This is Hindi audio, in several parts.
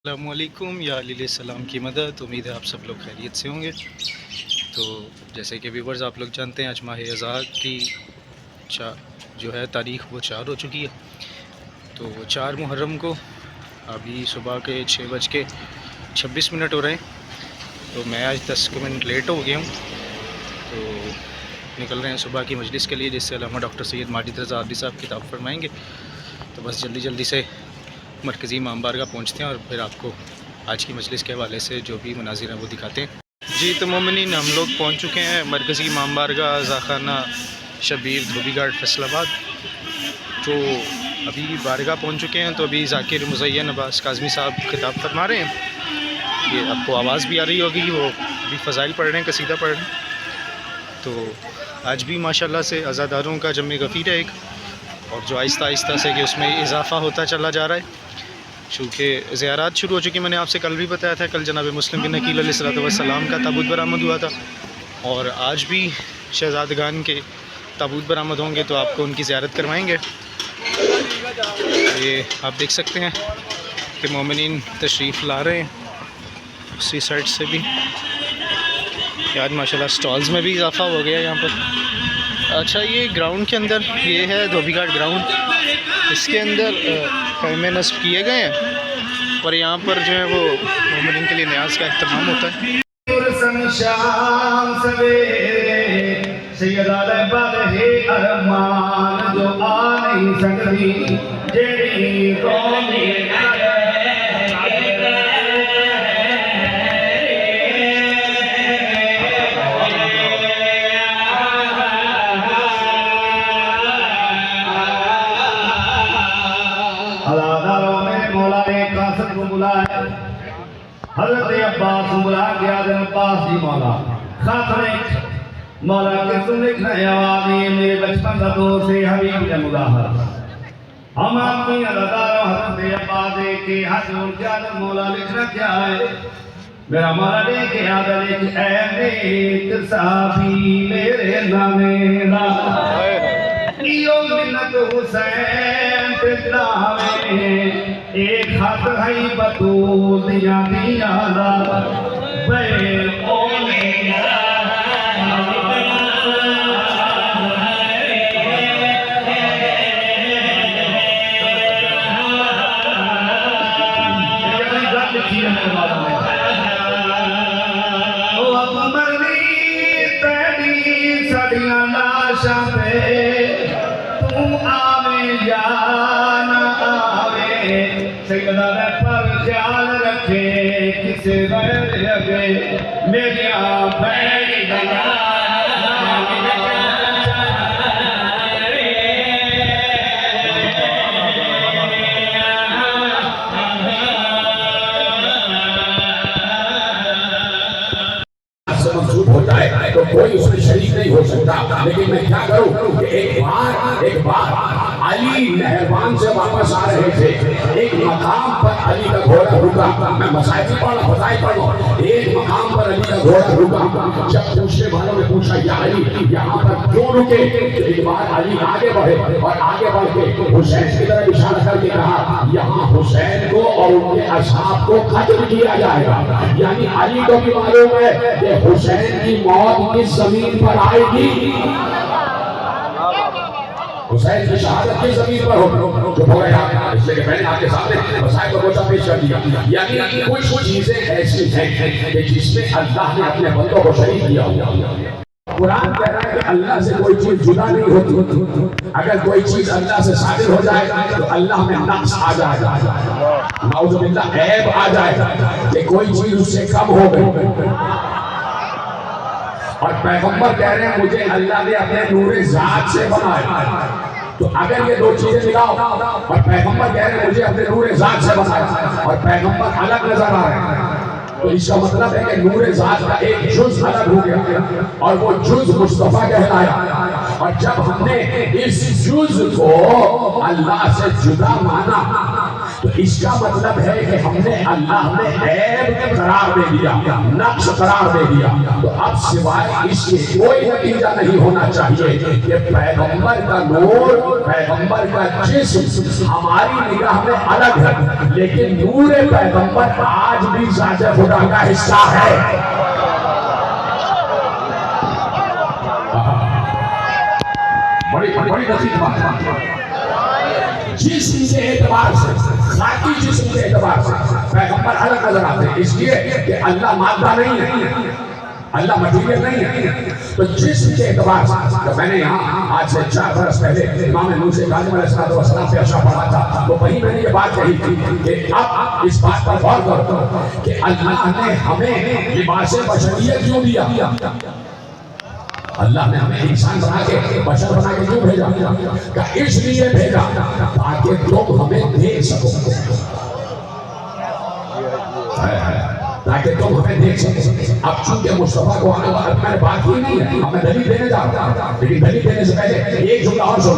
अस्सलामुअलैकुम या सलाम की मदद। उम्मीद है आप सब लोग खैरियत से होंगे। तो जैसे कि व्यूवर्स आप लोग जानते हैं आज माह अज़ा की जो है तारीख़ वो 4 हो चुकी है। तो 4 मुहर्रम को अभी सुबह के 6:26 हो रहे हैं। तो मैं आज 10 मिनट लेट हो गया हूँ। तो निकल रहे हैं सुबह की मजलिस के लिए, जिससे अल्लामा डॉक्टर सैयद माजिद रज़ा आदरी साहब किताब फरमाएँगे। तो बस जल्दी से मरकज़ी इमाम बारगाह पहुँचते हैं और फिर आपको आज की मजलिस के हवाले से जो भी मनाज़िर हैं वो दिखाते हैं। जी तो मोमिनीन, हम लोग पहुँच चुके हैं मरकज़ी इमाम बारगाह ज़ाखाना शबीर धोबी घाट फैसलाबाद। तो अभी बारगाह पहुँच चुके हैं। तो अभी ज़ाकिर मुज़य्यन अब्बास काज़मी साहब खिताब फरमा रहे हैं। ये आपको आवाज़ भी आ रही होगी, वो अभी फ़ज़ाइल पढ़ रहे हैं, कसीदा पढ़ रहे हैं। तो आज भी माशाल्लाह से अज़ादारों का जम गफ़ीर है एक, और जो आहिस्ता से कि उसमें इजाफ़ा होता चला जा रहा है। चूँकि ज़ियारात शुरू हो चुकी, मैंने आपसे कल भी बताया था। कल जनाब मुस्लिम बिन अकील अलैहिस्सलाम का ताबूत बरामद हुआ था, और आज भी शहज़ादगान के ताबूत बरामद होंगे, तो आपको उनकी ज़ियारत करवाएंगे। ये आप देख सकते हैं कि मोमिनीन तशरीफ़ ला रहे हैं उसी साइड से भी। आज माशाल्लाह स्टॉल्स में भी इजाफ़ा हो गया यहाँ पर। अच्छा, ये ग्राउंड के अंदर ये है धोबी घाट ग्राउंड, इसके अंदर ख़ैमे नस्ब किए गए हैं, और यहाँ पर जो है वो मोमिन के लिए न्याज का अहतमाम होता है। हज़रत अब्बास बुला गया, अब्बास जी मौला खातरे मौला के सुन लिखना आवाज़ मेरे बचपन का दोस्त है हबीब जमुदाहर। हम अपनी अदादारों हज़रत अब्बास के हाथ जोड़ के आदम मौला लिखना क्या है मेरा मौला दे के आदम लिख ऐ साफी मेरे नामेरा इयो मिन्नत हुसैन पितावे एक हाथ है बतूल दिया दिया बे ओने पर ख्याल रखे किसे लगे मेरी मंसूब हो जाए तो कोई उसमें शरीक नहीं हो सकता। लेकिन मैं क्या करूं, एक बार अली मेहरबान से वापस आ रहे थे, एक मकाम पर अली का घोड़ा रुका। मैं मसाइल पढ़ एक मकाम पर अली का घोड़ा रुका। जब पूछने वालों ने पूछा या अली यहाँ पर क्यों रुके, एक बार अली आगे बढ़े और आगे बढ़ के हुसैन की तरफ इशारा करके कहा यहाँ हुसैन को और उनके असहाब को कत्ल किया जाएगा। यानी अली को भी मालूम है कि हुसैन की मौत किस जमीन पर आएगी, हुसैन की शहादत की जमीन पर हो। जो हो गया इसलिए मैंने आपके सामने मसाइल को पेश कर दिया। यानी कुछ चीजें ऐसी हैं कि जिसमें अल्लाह ने अपने बंदों को शरीक किया हुआ। कुरान कह रहा है कि अल्लाह से कोई चीज जुदा नहीं होती। अगर कोई चीज अल्लाह से साबित हो जाए तो अल्लाह में नक्स आ जाएगा, नाउज़ुबिल्लाह ऐब आ जाएगा कि कोई चीज उससे कम हो गई। और पैगंबर कह रहे हैं मुझे अल्लाह ने अपने नूरे ज़ात से बनाया। तो अगर ये दो चीजें मिलाओ और पैगंबर कह रहे हैं मुझे अपने नूरे ज़ात से बनाया और पैगंबर अलग नजर आ रहे हैं, तो इसका मतलब है कि नूरे ज़ात का एक जुज़ अलग हो गया और वो जुज़ मुस्तफा कहलाया। और जब हमने इस जुज़ को अल्लाह से जुदा माना तो इसका मतलब है कि हमने अल्लाह ने ऐब करार दे दिया, नक्श करार दे दिया। तो अब सिवाय इसके कोई नतीजा नहीं होना चाहिए कि पैगंबर का नूर, पैगंबर का जिस्म हमारी निगाह में अलग है, लेकिन नूर पैगंबर आज भी ज़ात खुदा का हिस्सा है। बड़ी बड़ी नसीब बात। जिस्म के एतबार से, खाकी जिस्म के एतबार से पैगंबर अलग नजर आते हैं, इसलिए कि अल्लाह मादा नहीं है, अल्लाह मटीरियल नहीं है। तो जिस्म के एतबार से, तो मैंने यहाँ आज से 4 बरस पहले इमाम मूसा काज़िम अलैहिस्सलाम पे अशरा पढ़ा था, तो वहीं मैंने ये बात कही थी कि अब इस बात पर गौर करो कि अल्लाह ने हमें लिबास बशरियत क्यों दिया। अल्लाह ने हमें इंसान बना के, बशर बना के क्यों भेजा? का इसलिए भेजा ताकि तुम हमें देख सको, ताकि तुम हमें देख सको। अब चूंकि मुस्तफा को आने वाला मैंने बात ही नहीं है, हमें दलील देने जा रहा हूं, लेकिन दलील देने से पहले एक जुमला और सुन।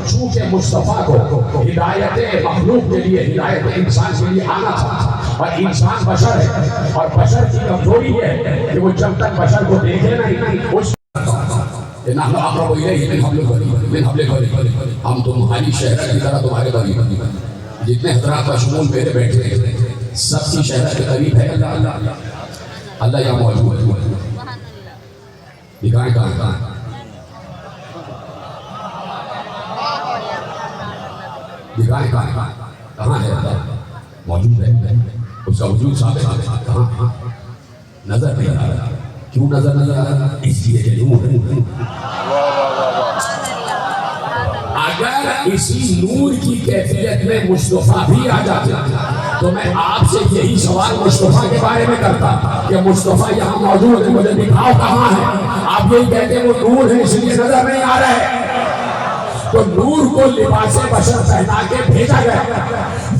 चूंकि मुस्तफा को हिदायत मखलूक के लिए, हिदायत इंसान के लिए आना था, और इंसान बशर है, और बशर की कमजोरी है कि वो जब तक बशर को देखे नहीं उस हम तुम्हारी शहर की तरह तुम्हारे करीब, जितने हजरात का शुमूल मेरे बैठे हैं सबकी शहर के करीब है अल्लाह यहाँ मौजूद है। दिखाएं कहाँ दिखाएं कहाँ है अल्लाह मौजूद है, उसका वजूद साबित है। कहाँ नजर नहीं आ रहा। क्यों नजर नहीं आ रहा? इसलिए कि नूर है। अगर इसी नूर की कैफियत में मुस्तफा भी आ जाते तो मैं आपसे यही सवाल मुस्तफा के बारे में करता कि मुस्तफा यहाँ मौजूद है, मुझे दिखाओ कहाँ है। आप यही कहते वो नूर है इसलिए नजर नहीं आ रहा है। तो नूर को लिबास बशर पहना के भेजा गया,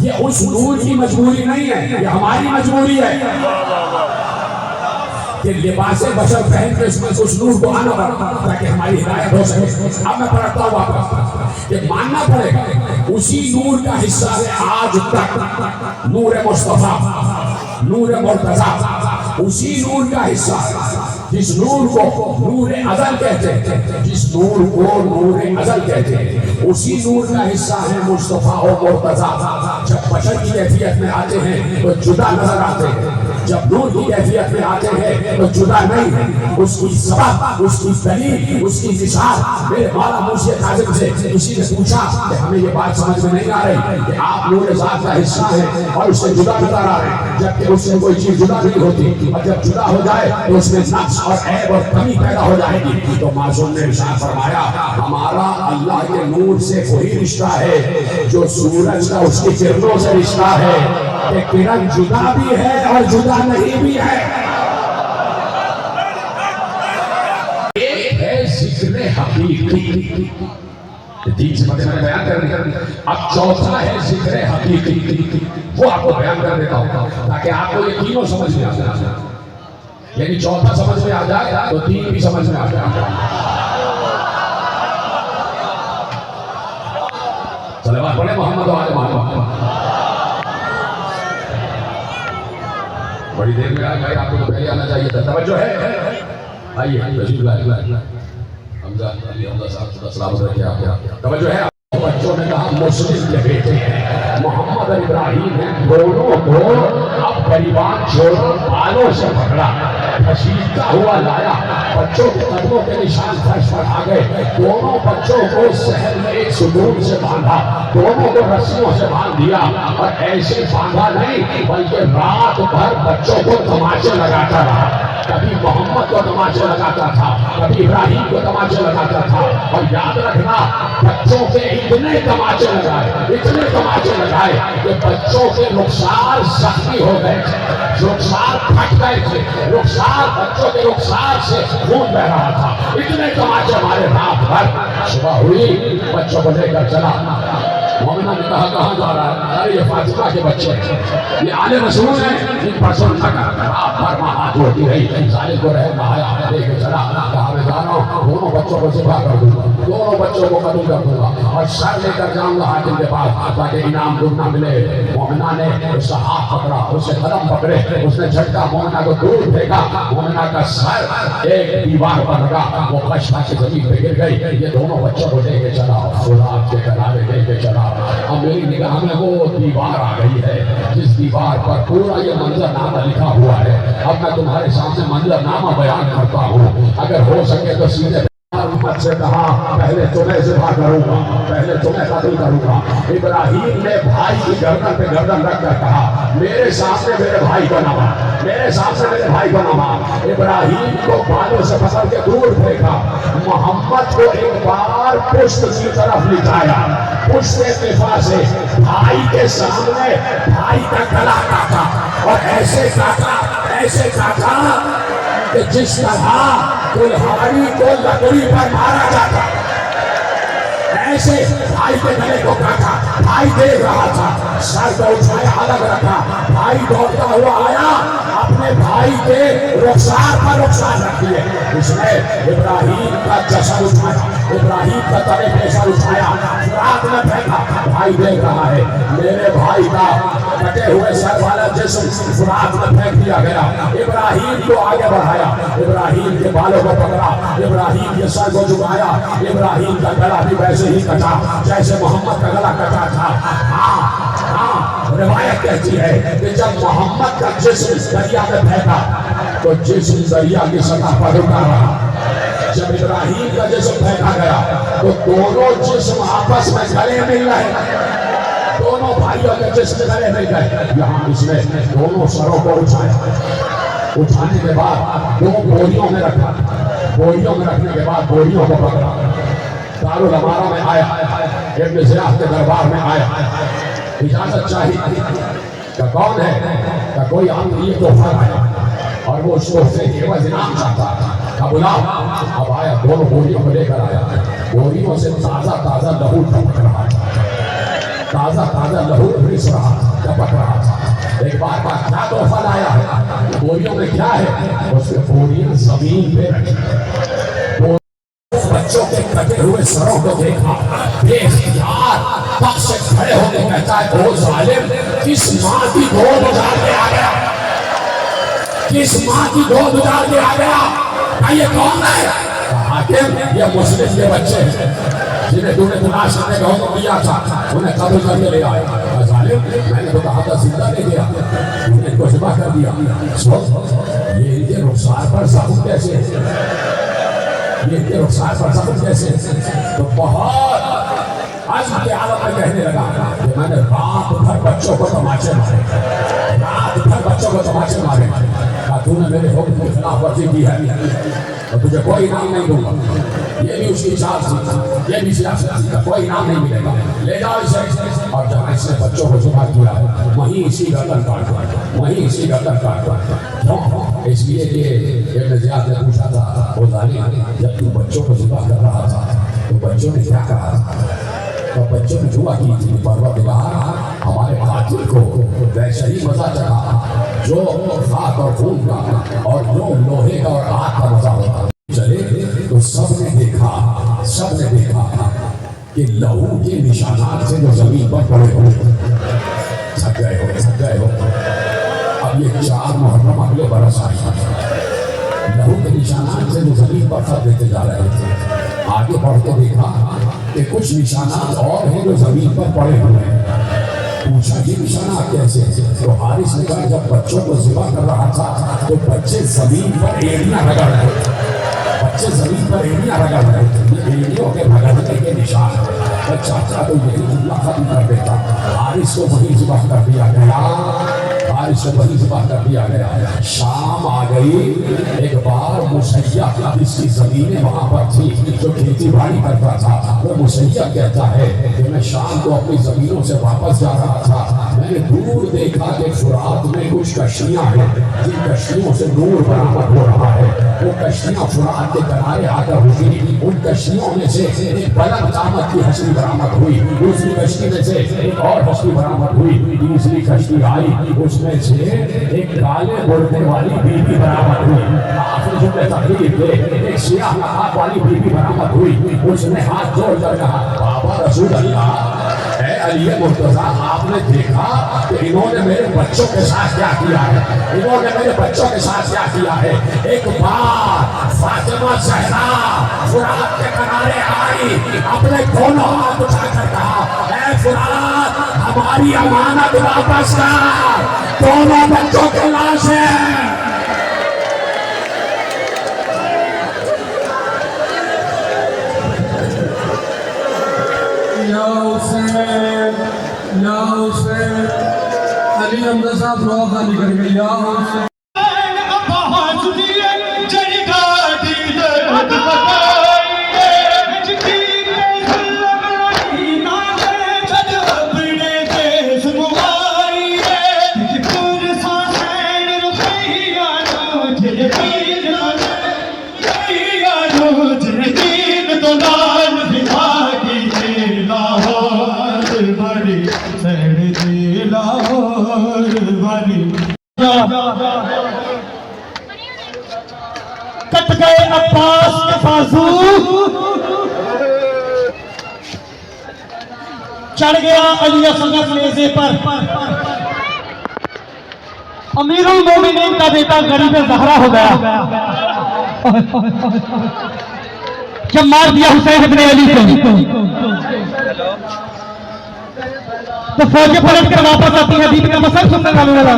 ये उस नूर की मजबूरी नहीं है, ये हमारी मजबूरी है कि लिबास बशर पहन के उसमें उस नूर को आना पड़ता ताकि हमारी हिदायत हो सके। अब मैं पढ़ता हूँ वापस कि मानना पड़ेगा उसी नूर का हिस्सा है आज तक नूर मुस्तफा, नूर मुर्तजा, उसी नूर का हिस्सा जिस नूर को नूर अज़ल कहते हैं, जिस नूर को नूर अज़ल कहते हैं, उसी नूर का हिस्सा है मुस्तफा और मुर्तजा। जब बशर की कैफियत में आते हैं तो जुदा नजर आते हैं, जब नूर की कैफियत में आते हैं तो जुदा नहीं है। उसकी सबब, उसकी दलील, उसकी मिसाल मेरे मौला मूसा काज़िम से किसी ने पूछा कि हमें ये बात समझ में नहीं आ रही कि आप नूर ज़ात का हिस्सा हैं और उससे जुदा नजर आ रहे हैं, जबकि उससे कोई चीज जुदा नहीं होती, और जब जुदा हो जाए तो उसमें नक्स और ऐब और कमी पैदा हो जाएगी। तो मासूम ने इरशाद फरमाया हमारा अल्लाह के नूर से वही रिश्ता है जो सूरज का उसकी किरणों से रिश्ता है कि किरण जुदा भी है और जुदा नहीं भी है। एक है जिक्र हकीकी, बयान कर। अब चौथा है जिक्र हकीकी, वो आपको बयान कर देता हूँ ताकि आपको ये तीनों समझ में आ जाए। यानी चौथा समझ में आ जाए तो तीन भी समझ में आ जाए। चले बात पढ़े मोहम्मद वाले मोहम्मद। बड़ी देर में आ गए, आपको तो पहले आना चाहिए था। तवज्जो है, आइए तवज्जो है। बच्चों ने कहा मुस्लिम के बेटे हैं, मोहम्मद और इब्राहिम हैं, दोनों को अब परिवार छोड़ो बालों से पकड़ा, घसीटता हुआ लाया, बच्चों के कदमों के निशान फर्श पर आ गए। दोनों बच्चों को शहर में एक सुकून से बांधा, दोनों को रस्सियों से बांध दिया, और ऐसे बांधा नहीं बल्कि रात भर बच्चों को तमाचे लगाता रहा। कभी मोहम्मद को तमाचे लगाता था, कभी इब्राहिम को तमाचे लगाता था। और याद रखना बच्चों के इतने तमाचे लगाए कि बच्चों के रुखसार जख्मी हो गए थे, रुखसार फट गए थे, बच्चों के रुखसार से खून बह रहा था। इतने तमाचे हमारे रात भर। सुबह हुई, बच्चों को लेकर चला मोमिना ने कहा कहाँ जा रहा है? अरे ये फातिमा के बच्चे हैं, ये आले रसूल हैं, इन पर सुनता कर आप पर हाथ होती रही साले को रह नहाया लेके चला, कहा मैं जा रहा हूँ दोनों बच्चों को ज़िबा कर दूंगा, दोनों बच्चों को कत्ल कर दूंगा और सर लेकर जाऊंगा हाकिम के पास ताकि इनाम दुगना मिले। मोमिना ने उसका हाथ पकड़ा, उससे कदम पकड़े, उसने झटका मोमिना को दूर फेंका, मोमिना का सर एक दीवार पर लगा, वो खशखा के जमीन पे गिर गई। ये दोनों बच्चों को लेके चला, फुलाद के किनारे लेके चला। अब मेरी निगाह में वो दीवार आ गई है जिस दीवार पर पूरा ये मंजरनामा लिखा हुआ है। अब मैं तुम्हारे सामने मंजरनामा बयान करता हूँ, अगर हो सके तो सीधे उम्मत से कहा पहले तुम्हें ज़िबा करूंगा, पहले तुम्हें कत्ल करूंगा। इब्राहीम ने भाई की गर्दन पे गर्दन रखकर कहा मेरे सामने मेरे भाई को ना मार, मेरे सामने मेरे भाई को ना मार। इब्राहीम को बालों से पकड़ के दूर फेंका, मोहम्मद को एक बार पुष्ट की तरफ लिटाया, पुष्ट के दिफा से भाई के सामने भाई का गला काटा और ऐसे काटा कि जिस तरह कुल्हाड़ी को लकड़ी पर मारा जाता, ऐसे भाई के गले को काटा। भाई देख रहा था, सर को उठाया अलग रखा, भाई दौड़ता हुआ आया, अपने भाई के रुखसार पर रुखसार रख दिए। उसने इब्राहीम का जसर उठाया, इब्राहीम का तले पे सर उठाया, रात में फेंका। भाई देख रहा है मेरे भाई का कटे हुए सर वाला जिस्म फुरात में फेंक दिया गया। इब्राहीम को आगे बढ़ाया, इब्राहीम के बालों को पकड़ा, इब्राहीम के सर को झुकाया, इब्राहीम का गला भी वैसे ही कटा जैसे मोहम्मद का गला कटा था। रिवायत कहती है कि जब मोहम्मद का जिस्म दरिया में फेंका तो जिस्म दरिया की सतह पर रुका रहा। जब इब्राहीम का जिस्म फेंका गया तो दोनों जिस्म आपस में गले मिल रहे, दोनों भाइयों के जिस्म गले मिल गए। यहाँ इसने दोनों सरों को उठाने के बाद दो बोरियों में रखा, बोरियों में रखने के बाद बोरियों को पकड़ा, दारुल अमारा में आया, इब्न ज़ियाद के दरबार में आया, इजाजत चाहिए का कौन है का कोई आदमी तोहफा आया और वो उस तोहफे के एवज इनाम चाहता था, बुलाओ। अब आया, दोनों बोरियों को लेकर आया, बोरियों से ताज़ा लहू टपक रहा था, ताज़ा लहू रिस रहा टपक रहा था। एक बार क्या तोहफा लाया है, बोरियों में क्या है, उसके बोरियां जमीन पे रखी, बच्चों के कटे हुए सरों को देखा, बेख्तियार पक्ष से खड़े होकर कहता है ओ जालिम, किस माँ की गोद उजाड़ के आ गया, किस माँ की गोद उजाड़ के आ गया, ये कौन है? हाकिम, ये मुस्लिम के बच्चे हैं जिन्हें तूने तलाश करने का हुक्म दिया था, उन्हें कब्र करके ले आए। जालिम, मैंने तो कहा था जिंदा ले गया, तूने इनको ज़िबा कर दिया। ये इनके रुखसार पर ज़ख्म कैसे, ये इनके रुखसार पर ज़ख्म कैसे? तो बहुत आज के आलम में कहने लगा कि मैंने रात भर बच्चों को तमाचे मारे, रात भर बच्चों को तमाचे मारे, तूने मेरे हुक्म की खिलाफ वर्जी की है और तुझे कोई इनाम नहीं दूंगा। ये भी उसकी चाल थी, ये भी सियासत थी, कोई इनाम नहीं मिलेगा, ले जाओ इसे। और जब इसने बच्चों को ज़िबा किया वहीं इसी गर्दन काट, वहीं इसी गर्दन काट। क्यों? इसलिए कि इब्न ज़ियाद ने पूछा था वो जालिम, जब तू बच्चों को ज़िबा कर रहा था तो बच्चों ने क्या कहा? तो बच्चों ने दुआ की थी, परवरदिगार हमारे कातिल को वैसे ही मजा चढ़ा जो खाक और खून का और जो लोहे का और आग का मजा होता चले। तो सबने देखा कि लहू के निशानात से जो जमीन पर पड़े हो, थक गए हो। अब ये 4 मुहर्रम अगले बरस आए, लहू के निशानात से जो जमीन पर फर देते जा रहे थे। आगे बढ़ के देखा कि कुछ निशानात और हैं जो जमीन पर पड़े हुए हैं। पूछा ये निशानात कैसे? तो हारिस ने कहा जब बच्चों को ज़िबा कर रहा था तो बच्चे जमीन पर एड़ियां रगड़ रहे थे, बच्चे जमीन पर एड़ियां रगड़ रहे थे, एड़ियों के रगड़ने के निशान। चाचा तो यही जुमला खत्म कर देता, हारिस को वही ज़िबा कर दिया गया, हारिस को वही ज़िबा कर दिया गया। शाम आ गई, एक बार मुसैया जिसकी ज़मीनें वहाँ पर थी, जो खेती बाड़ी करता था, वो मुसैया कहता है कि मैं शाम को अपनी ज़मीनों से वापस जा रहा था, मैंने दूर देखा कि फुरात में कुछ कश्तियां हैं, जिन कश्तियों से नूर बरामद हो रहा है। वो कश्तियां फुरात के किनारे आकर रुकी। उन कश्तियों में से एक बुलंद कामत की हस्ती बरामद हुई, दूसरी कश्ती में से एक और हस्ती बरामद हुई, तीसरी कश्ती आई, उसमें से एक काले बोलने वाली बीबी बरामद हुई। आखिर जुमले तकरीर के एक सियाह नकाब वाली बीबी बरामद हुई। उसने हाथ जोड़कर कहा, बाबा रसूल अल्लाह, अली मुर्तजा, आपने देखा कि इन्होंने मेरे बच्चों के साथ क्या किया है, इन्होंने मेरे बच्चों के साथ क्या किया है। एक बार फातिमा ज़हरा फुरात के किनारे आई, अपने दोनों हाथ उठाकर कहा, ऐ फुरात, हमारी अमानत वापस कर, दोनों बच्चों के लाश है। अली हमजा साहब दुआ खाली कर गई या हुसैन कट गए अब्बास के बाजू, चढ़ गया अली असगर नेज़े पर। अमीरुल मोमिनीन का बेटा गरीब ज़हरा हो गया जब मार दिया हुसैन इब्ने अली को। तो फौजें पलट कर वापस आती है। दीपिका मसल सुनने वाला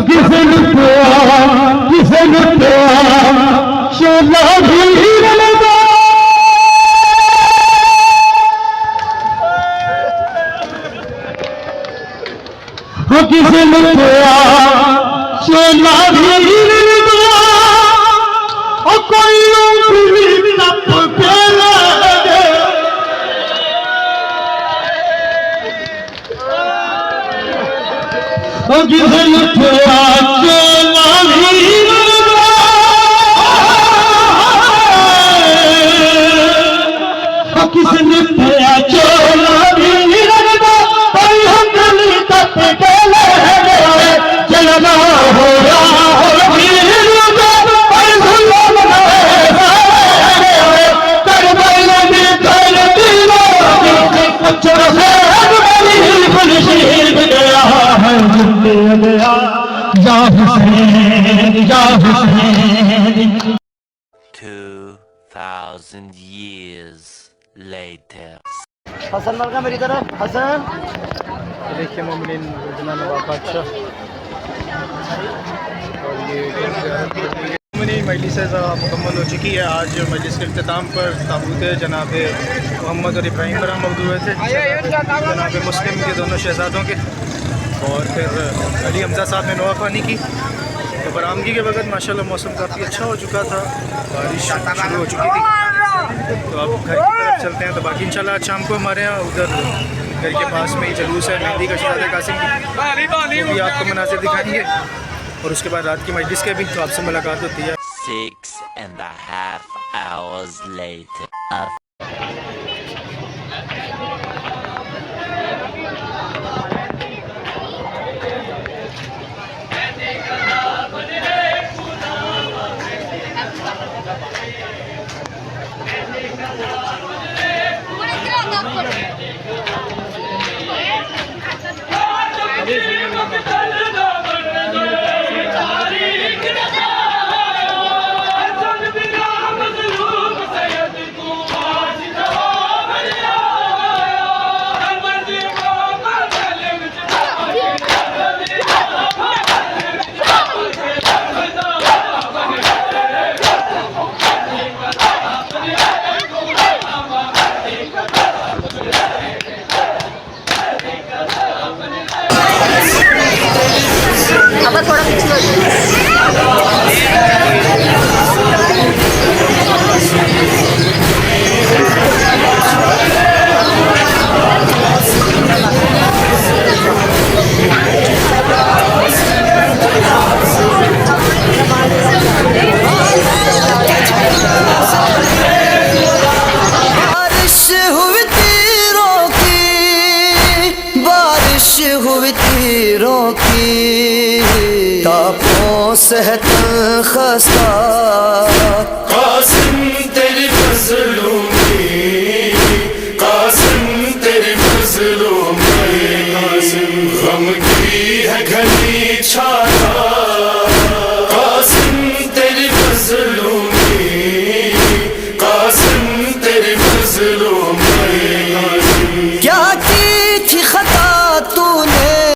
किसे लुटा शोला भी लगा, किसे लुटा शोला भी लगा, कोई तप के लगे। किसे लुटा किसने पाया चोला भी रंगा, कोई हंगली तप के लगे। चलना हो रहा हो भीड़ लगा, कोई भूला बनाए करबल में कर दिलो, अचर से बड़ी खुशी गया है जिंदे गया या हुसैन या हुसैन। 2000 years later. हसन मलका मेरी तरफ, हसन देखिए मोमिनीन नवाब बादशाह और ये मोमिनीन मजलिस मुकम्मल हो चुकी है। आज मजलिस के अख्ताम पर ताबूत जनाब मोहम्मद और इब्राहिम बरा मौजूद हुए थे, जनाब मुस्लिम के दोनों शहजादों के, और फिर अली हमजा साहब ने नवाखानी की। तो बरामदगी के वक्त माशाल्लाह मौसम काफ़ी अच्छा हो चुका था, बारिश शुरू हो चुकी थी। तो अब घर की तरफ चलते हैं। तो बाकी इंशाल्लाह आज शाम को हमारे यहाँ उधर घर के पास में ही जुलूस है मेहंदी का शहज़ादा कासिम की, वो भी आपको मनाज़िर दिखाएंगे। और उसके बाद रात की मजलिस के भी तो आपसे मुलाकात होती है। 6.5 hours later. अब थोड़ा पीछे हो जाए। तापों सहतन खस्ता कासिम तेरी फजलों में, कासिम तेरी फजलों में, कासिम गम की है घनी छाया, कासिम तेरी फजलों में, कासिम तेरी फजलों में, क्या की थी खता